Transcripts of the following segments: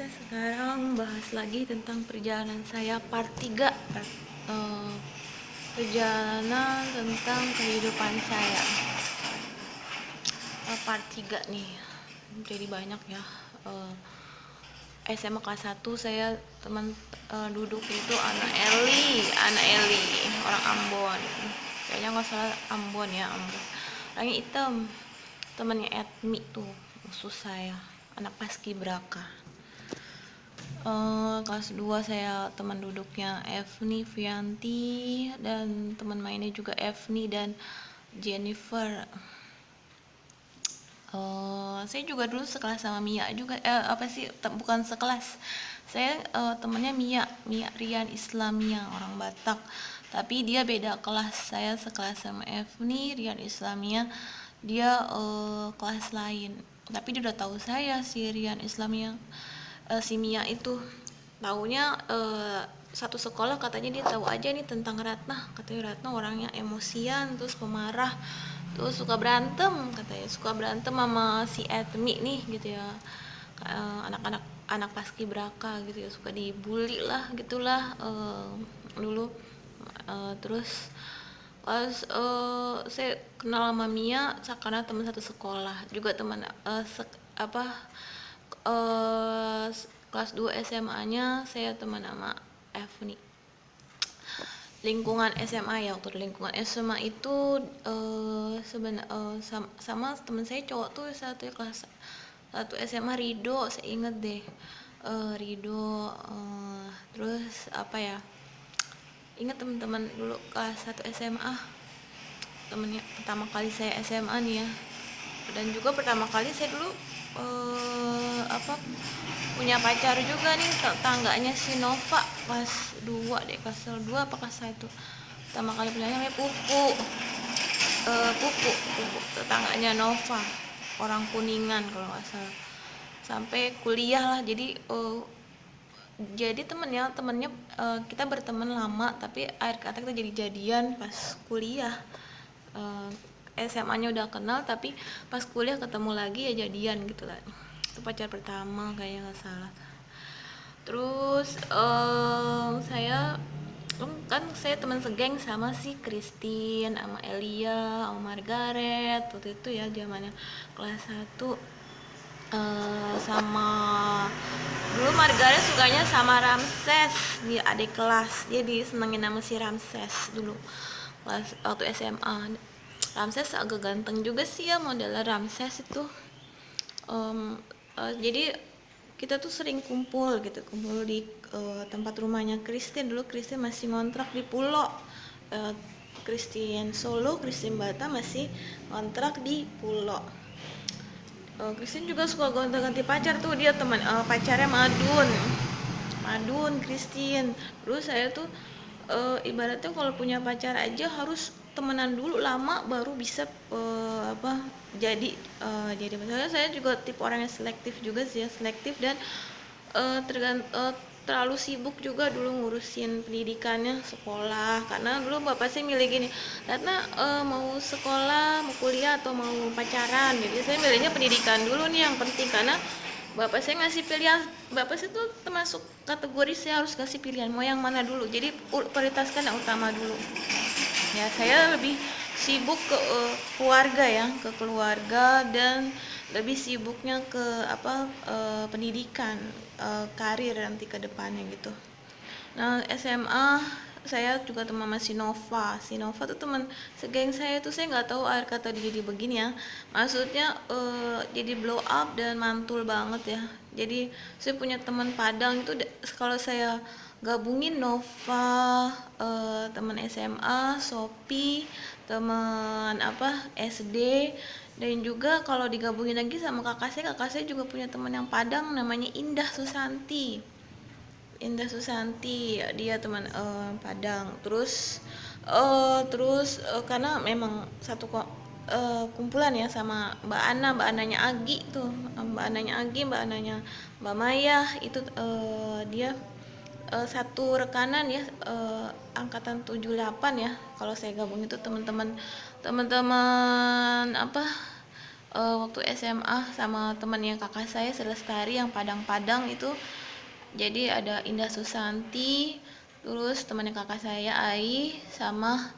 kita sekarang bahas lagi tentang perjalanan saya part 3. Perjalanan tentang kehidupan saya. Part 3 nih. Jadi banyak ya. SMA kelas 1 saya teman duduk itu anak Eli, orang Ambon. Kayaknya nggak salah Ambon ya, Ambon. Orangnya hitam. Temannya Etmi tuh, musuh saya, anak paskibraka. Kelas 2 saya teman duduknya Evni, Vianti, dan teman mainnya juga Evni dan Jennifer. Saya juga dulu sekelas sama Mia juga, bukan sekelas, saya temennya Mia Rian Islamia, orang Batak, tapi dia beda kelas. Saya sekelas sama Evni Rian Islamia, dia kelas lain, tapi dia udah tahu saya si Rian Islamia. Si Mia itu taunya satu sekolah, katanya dia tahu aja nih tentang Ratna. Katanya Ratna orangnya emosian, terus pemarah, terus suka berantem, katanya suka berantem sama si Etmi nih gitu ya. Anak paskibraka gitu ya, suka dibully lah gitulah dulu. Terus pas saya kenal sama Mia karena teman satu sekolah juga, teman kelas 2 SMA-nya saya teman sama Evni. Lingkungan SMA ya, waktu lingkungan SMA itu sama teman saya cowok tuh satu kelas 1 SMA, Rido, saya inget deh. Rido, terus apa ya, ingat teman-teman dulu kelas 1 SMA, temennya pertama kali saya SMA nih ya. Dan juga pertama kali saya dulu punya pacar juga nih, tetangganya si Nova, kelas 2 deh, kelas 2 apa kelas 1. Pertama kali punya namanya Pupu, tetangganya Nova, orang Kuningan kalau nggak salah. Sampai kuliah lah, jadi temennya kita berteman lama, tapi akhir kata kita jadi jadian pas kuliah. SMA-nya udah kenal, tapi pas kuliah ketemu lagi ya jadian gitu lah. Itu pacar pertama kayaknya, nggak salah. Terus saya teman segeng sama si Christine, sama Elia, sama Margaret waktu itu ya, zamannya kelas 1. Sama dulu Margaret sukanya sama Ramses, dia adik kelas, dia disenengin sama si Ramses dulu waktu SMA. Ramses agak ganteng juga sih ya, modelnya Ramses itu. Jadi kita tuh sering kumpul di tempat rumahnya Christine. Dulu Christine masih ngontrak di Pulau. Christine Solo, Christine Bata masih ngontrak di Pulau. Christine juga suka gonta-ganti pacar tuh, dia teman pacarnya Madun Christine. Dulu saya tuh ibaratnya kalau punya pacar aja harus temenan dulu lama baru bisa jadi misalnya. Saya juga tipe orang yang selektif juga sih ya, selektif dan terlalu sibuk juga dulu ngurusin pendidikannya, sekolah. Karena dulu bapak saya milih gini, Ratna mau sekolah, mau kuliah, atau mau pacaran. Jadi saya milihnya pendidikan dulu nih yang penting, karena bapak saya ngasih pilihan. Bapak saya tuh termasuk kategori saya harus kasih pilihan mau yang mana dulu, jadi prioritaskan yang utama dulu ya. Saya lebih sibuk ke keluarga ya, ke keluarga, dan lebih sibuknya ke pendidikan, karir nanti ke depannya gitu. Nah, SMA saya juga teman sama si Nova tuh teman segeng saya tuh. Saya nggak tahu akhir kata dia jadi begini ya, maksudnya jadi blow up dan mantul banget ya. Jadi saya punya teman Padang itu, kalau saya gabungin Nova, teman SMA, Sopi, teman SD, dan juga kalau digabungin lagi sama kakak saya juga punya teman yang Padang, namanya Indah Susanti, dia teman Padang. Terus karena memang satu kumpulan ya sama Mbak Ananya Agi tuh, Mbak Ananya Mbak Maya itu, dia satu rekanan ya, angkatan 78 ya. Kalau saya gabung itu teman-teman waktu SMA sama temannya kakak saya Selestari yang Padang-Padang itu. Jadi ada Indah Susanti, terus temannya kakak saya Ai, sama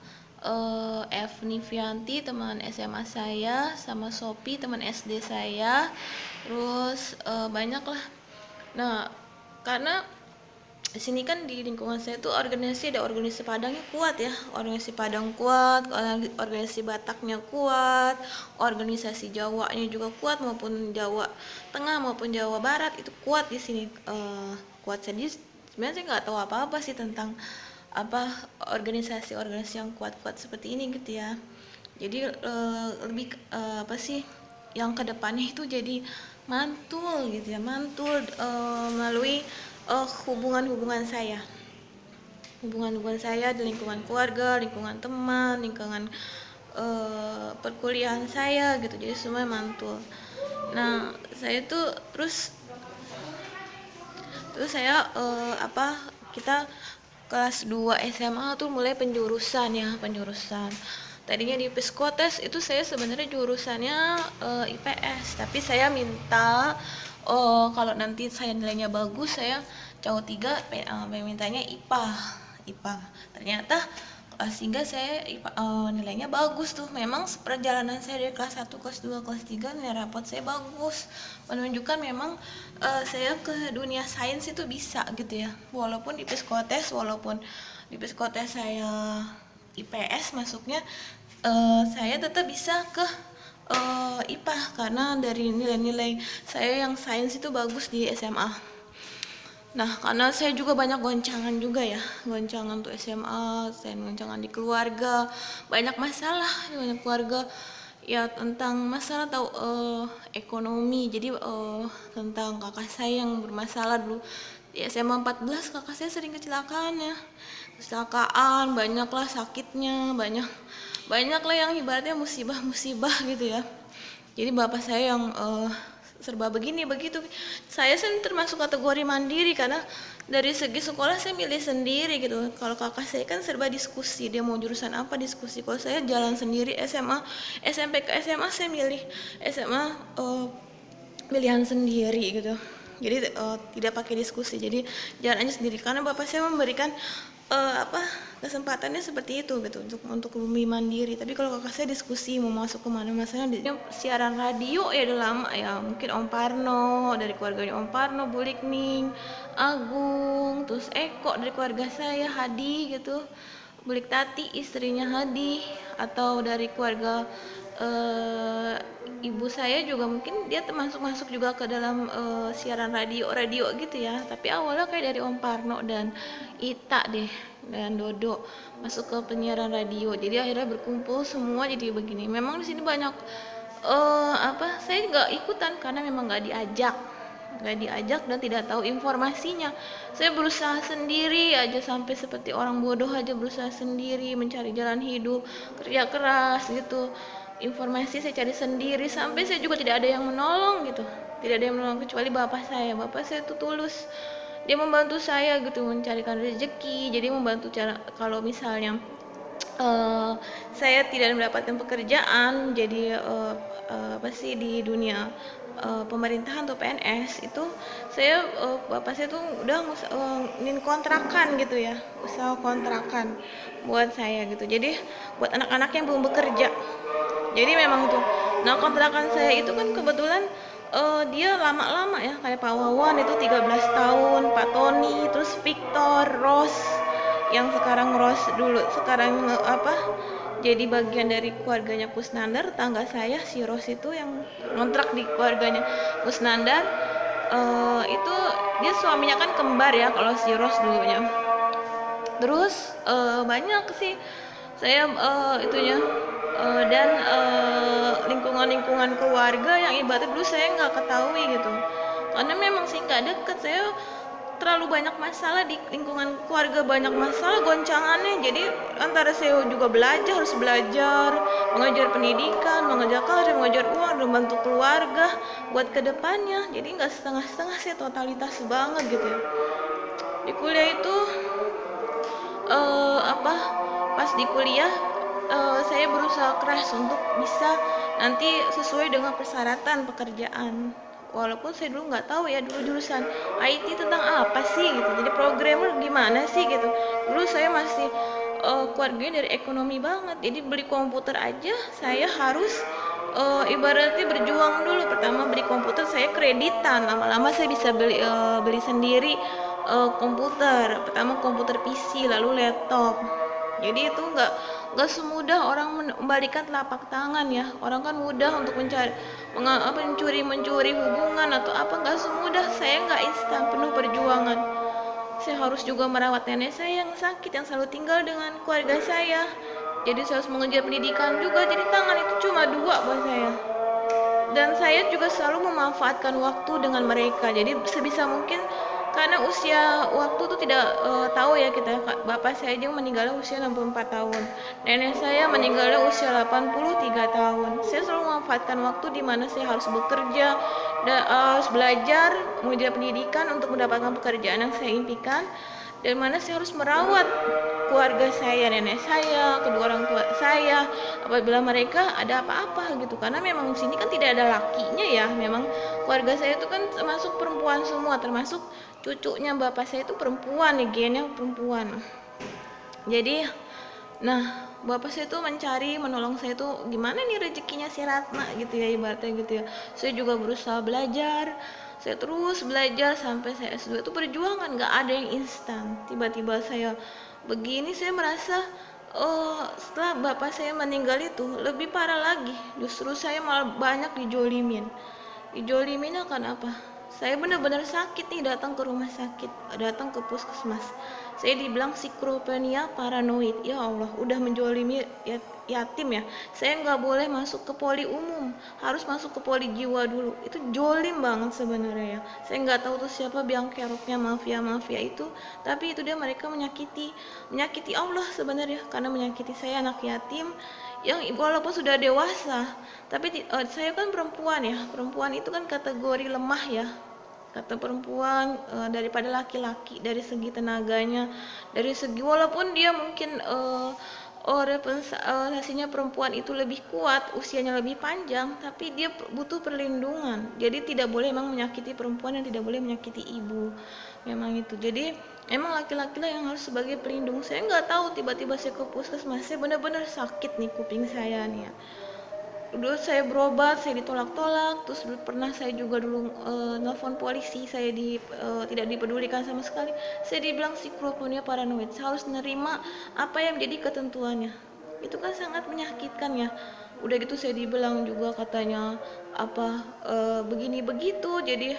Evni Fianti teman SMA saya, sama Sopi teman SD saya, terus banyak lah. Nah, karena di sini kan di lingkungan saya tuh ada organisasi Padangnya kuat ya, organisasi Padang kuat, organisasi Bataknya kuat, organisasi Jawanya juga kuat, maupun Jawa Tengah maupun Jawa Barat itu kuat di sini, kuat. Jadi sebenarnya saya nggak tahu apa-apa sih tentang apa organisasi-organisasi yang kuat-kuat seperti ini gitu ya. Jadi lebih apa sih yang kedepannya itu jadi mantul gitu ya, mantul melalui hubungan-hubungan saya di lingkungan keluarga, lingkungan teman, lingkungan perkuliahan saya gitu, jadi semua mantul. Nah, saya tuh terus saya kita kelas 2 SMA tuh mulai penjurusan. Tadinya di Psikotes itu saya sebenarnya jurusannya IPS, tapi saya minta kalau nanti saya nilainya bagus, saya cowok 3 mintanya IPA. Ternyata sehingga saya nilainya bagus tuh. Memang perjalanan saya dari kelas 1, kelas 2, kelas 3 nilai rapot saya bagus, menunjukkan memang saya ke dunia sains itu bisa gitu ya. Walaupun di psikotes saya IPS masuknya, saya tetap bisa ke IPA karena dari nilai-nilai saya yang sains itu bagus di SMA. Nah, karena saya juga banyak goncangan juga ya, goncangan tuh SMA, saya goncangan di keluarga, banyak masalah di banyak keluarga ya, tentang masalah tahu ekonomi. Jadi tentang kakak saya yang bermasalah dulu di SMA 14, kakak saya sering kecelakaan ya, kecelakaan, banyaklah sakitnya, banyaklah yang ibaratnya musibah-musibah gitu ya. Jadi bapak saya yang serba begini begitu. Saya termasuk kategori mandiri karena dari segi sekolah saya milih sendiri gitu. Kalau kakak saya kan serba diskusi, dia mau jurusan apa diskusi. Kalau saya jalan sendiri, SMP ke SMA saya milih SMA pilihan sendiri gitu. Jadi tidak pakai diskusi, jadi jalan aja sendiri karena bapak saya memberikan kesempatannya seperti itu gitu, untuk lebih mandiri. Tapi kalau kakak saya diskusi mau masuk kemana, masalahnya di siaran radio ya udah lama ya, mungkin Om Parno dari keluarganya, Om Parno, Bulikning, Agung, terus Eko dari keluarga saya, Hadi gitu, Bulik Tati istrinya Hadi, atau dari keluarga ibu saya juga mungkin dia termasuk masuk juga ke dalam siaran radio gitu ya. Tapi awalnya kayak dari Om Parno dan Ita deh dan Dodo masuk ke penyiaran radio, jadi akhirnya berkumpul semua jadi begini. Memang di sini banyak saya nggak ikutan karena memang nggak diajak dan tidak tahu informasinya. Saya berusaha sendiri aja, sampai seperti orang bodoh aja berusaha sendiri mencari jalan hidup, kerja keras gitu. Informasi saya cari sendiri, sampai saya juga tidak ada yang menolong gitu, tidak ada yang menolong kecuali bapak saya itu tulus, dia membantu saya gitu mencarikan rezeki. Jadi membantu cara kalau misalnya saya tidak mendapatkan pekerjaan, jadi di dunia pemerintahan atau PNS itu, saya bapak saya tuh udah ingin kontrakan gitu ya, usaha kontrakan buat saya gitu, jadi buat anak-anak yang belum bekerja. Jadi memang tuh, nah kontrakan saya itu kan kebetulan dia lama-lama ya, kayak Pak Wawan itu 13 tahun, Pak Tony, terus Victor, Ros, yang sekarang Ros dulu sekarang jadi bagian dari keluarganya Kusnandar, tangga saya si Ros itu yang ngontrak di keluarganya Kusnandar. Itu dia suaminya kan kembar ya kalau si Ros dulunya. Terus banyak sih saya dan lingkungan keluarga yang ibaratnya dulu saya nggak ketahui gitu, karena memang sih nggak deket. Saya terlalu banyak masalah di lingkungan keluarga, banyak masalah goncangannya. Jadi antara saya juga harus belajar, mengajar pendidikan, mengajar karir, mengajar uang, dan bantu keluarga buat kedepannya. Jadi nggak setengah-setengah sih, totalitas banget gitu ya. Di kuliah itu pas di kuliah saya berusaha keras untuk bisa nanti sesuai dengan persyaratan pekerjaan. Walaupun saya dulu nggak tahu ya, dulu jurusan IT tentang apa sih gitu, jadi programmer gimana sih gitu. Dulu saya masih keluarganya dari ekonomi banget, jadi beli komputer aja saya harus ibaratnya berjuang dulu. Pertama beli komputer saya kreditan, lama-lama saya bisa beli sendiri komputer. Pertama komputer PC, lalu laptop. Jadi itu nggak semudah orang membalikan telapak tangan ya. Orang kan mudah untuk mencuri hubungan atau apa, nggak semudah. Saya nggak instan, penuh perjuangan. Saya harus juga merawat nenek saya yang sakit, yang selalu tinggal dengan keluarga saya. Jadi saya harus mengejar pendidikan juga. Jadi tangan itu cuma dua buat saya. Dan saya juga selalu memanfaatkan waktu dengan mereka. Jadi sebisa mungkin, karena usia waktu itu tidak tahu ya kita. Bapak saya aja meninggal usia 64 tahun. Nenek saya meninggal usia 83 tahun. Saya selalu memanfaatkan waktu di mana saya harus bekerja, harus belajar, mengejar pendidikan untuk mendapatkan pekerjaan yang saya impikan, dan mana saya harus merawat keluarga saya, nenek saya, kedua orang tua saya apabila mereka ada apa-apa gitu. Karena memang di sini kan tidak ada lakinya ya, memang keluarga saya itu kan termasuk perempuan semua, termasuk cucunya bapak saya itu perempuan nih, gennya perempuan. Jadi nah bapak saya tuh menolong saya tuh gimana nih rezekinya si Ratna gitu ya, ibaratnya gitu ya. Saya juga berusaha belajar, saya terus belajar sampai saya S2. Itu perjuangan, nggak ada yang instan. Tiba-tiba saya begini, saya merasa setelah bapak saya meninggal itu lebih parah lagi. Justru saya malah banyak dijolimin akan apa, saya benar-benar sakit nih, datang ke rumah sakit, datang ke puskesmas, saya dibilang skizofrenia paranoid. Ya Allah, udah menjolimi yatim ya. Saya nggak boleh masuk ke poli umum, harus masuk ke poli jiwa dulu. Itu jolim banget sebenarnya ya. Saya nggak tahu tuh siapa biang keroknya mafia itu, tapi itu dia, mereka menyakiti Allah sebenarnya, karena menyakiti saya, anak yatim yang walaupun sudah dewasa. Tapi saya kan perempuan ya, perempuan itu kan kategori lemah ya, kata perempuan daripada laki-laki, dari segi tenaganya, dari segi walaupun dia mungkin representasinya perempuan itu lebih kuat, usianya lebih panjang, tapi dia butuh perlindungan. Jadi tidak boleh memang menyakiti perempuan dan tidak boleh menyakiti ibu, memang itu. Jadi emang laki-laki lah yang harus sebagai pelindung. Saya nggak tahu, tiba-tiba saya ke puskesmas, saya benar-benar sakit nih kuping saya nih ya. Dulu saya berobat, saya ditolak-tolak. Terus pernah saya juga dulu nelfon polisi, saya tidak dipedulikan sama sekali. Saya dibilang skizofrenia paranoid, saya harus menerima apa yang menjadi ketentuannya. Itu kan sangat menyakitkan ya. Udah gitu saya dibilang juga katanya apa begini begitu, jadi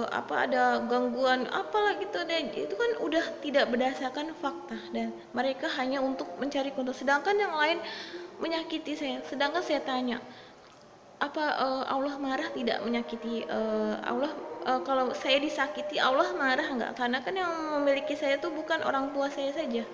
apa ada gangguan apalah gitu deh. Itu kan udah tidak berdasarkan fakta, dan mereka hanya untuk mencari konten. Sedangkan yang lain menyakiti saya. Sedangkan saya tanya, apa Allah marah tidak menyakiti Allah? Kalau saya disakiti Allah marah nggak? Karena kan yang memiliki saya itu bukan orang tua saya saja,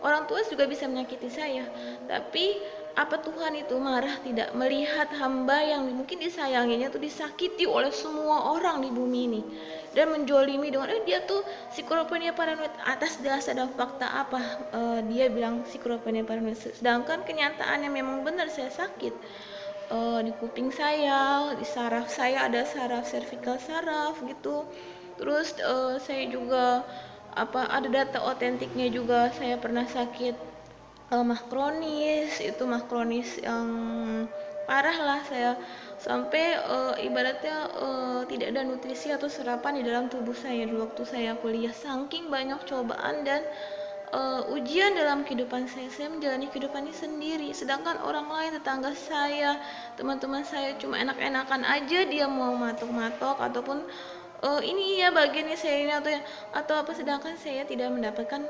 orang tua juga bisa menyakiti saya. Tapi apa Tuhan itu marah tidak melihat hamba yang mungkin disayanginya tuh disakiti oleh semua orang di bumi ini, dan menjolimi dengan dia tuh psikopatnya paranoid? Atas dasar dan fakta apa dia bilang psikopatnya paranoid? Sedangkan kenyataannya memang benar saya sakit. Di kuping saya, di saraf saya ada saraf cervical saraf gitu. Terus saya juga ada data otentiknya juga, saya pernah sakit mah kronis. Itu mah kronis yang parah lah, saya sampai ibaratnya tidak ada nutrisi atau serapan di dalam tubuh saya dulu waktu saya kuliah, saking banyak cobaan dan ujian dalam kehidupan saya menjalani kehidupannya sendiri. Sedangkan orang lain, tetangga saya, teman-teman saya cuma enak-enakan aja, dia mau matok-matok ataupun ini ya bagiannya saya ini atau apa. Sedangkan saya tidak mendapatkan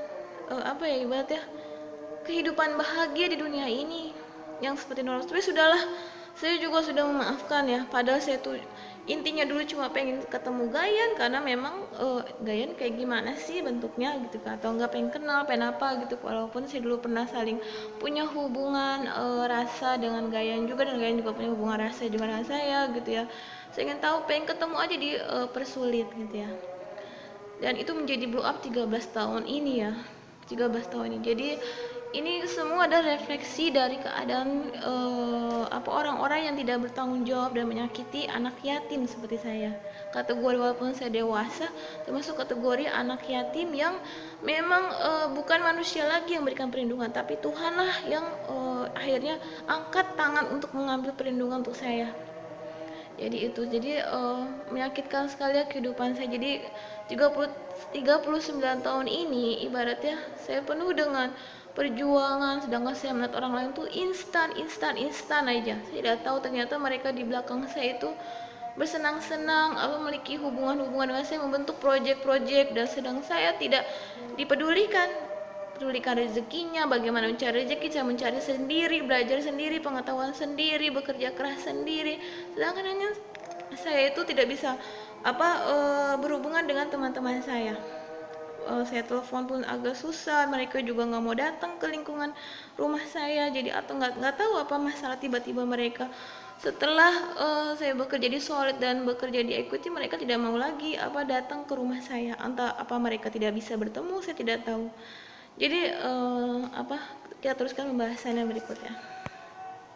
apa ya, ibaratnya kehidupan bahagia di dunia ini yang seperti normal. Tapi sudahlah, saya juga sudah memaafkan ya. Padahal saya tuh intinya dulu cuma pengen ketemu Gayan, karena memang Gayan kayak gimana sih bentuknya gitu kan, atau enggak pengen kenal, pengen apa gitu. Walaupun saya dulu pernah saling punya hubungan rasa dengan Gayan juga, dan Gayan juga punya hubungan rasa juga dengan saya gitu ya. Saya ingin tahu, pengen ketemu aja di persulit gitu ya. Dan itu menjadi blow up 13 tahun ini ya, 13 tahun ini. Jadi ini semua adalah refleksi dari keadaan orang-orang yang tidak bertanggung jawab dan menyakiti anak yatim seperti saya. Kategori walaupun saya dewasa, termasuk kategori anak yatim yang memang bukan manusia lagi yang memberikan perlindungan, tapi Tuhanlah yang akhirnya angkat tangan untuk mengambil perlindungan untuk saya. Jadi itu, menyakitkan sekali ya kehidupan saya. Jadi 39 tahun ini ibaratnya saya penuh dengan perjuangan, sedangkan saya melihat orang lain tuh instan aja. Saya tidak tahu ternyata mereka di belakang saya itu bersenang-senang, memiliki hubungan-hubungan dengan saya, membentuk proyek-proyek, dan sedang saya tidak dipedulikan rezekinya, bagaimana mencari rezeki. Saya mencari sendiri, belajar sendiri, pengetahuan sendiri, bekerja keras sendiri, sedangkan hanya saya itu tidak bisa berhubungan dengan teman-teman saya. Saya telepon pun agak susah, mereka juga nggak mau datang ke lingkungan rumah saya, jadi atau nggak tahu apa masalah tiba-tiba mereka setelah saya bekerja di Solid dan bekerja di Equity, mereka tidak mau lagi datang ke rumah saya. Entah apa mereka tidak bisa bertemu, saya tidak tahu. Jadi kita teruskan pembahasannya berikutnya.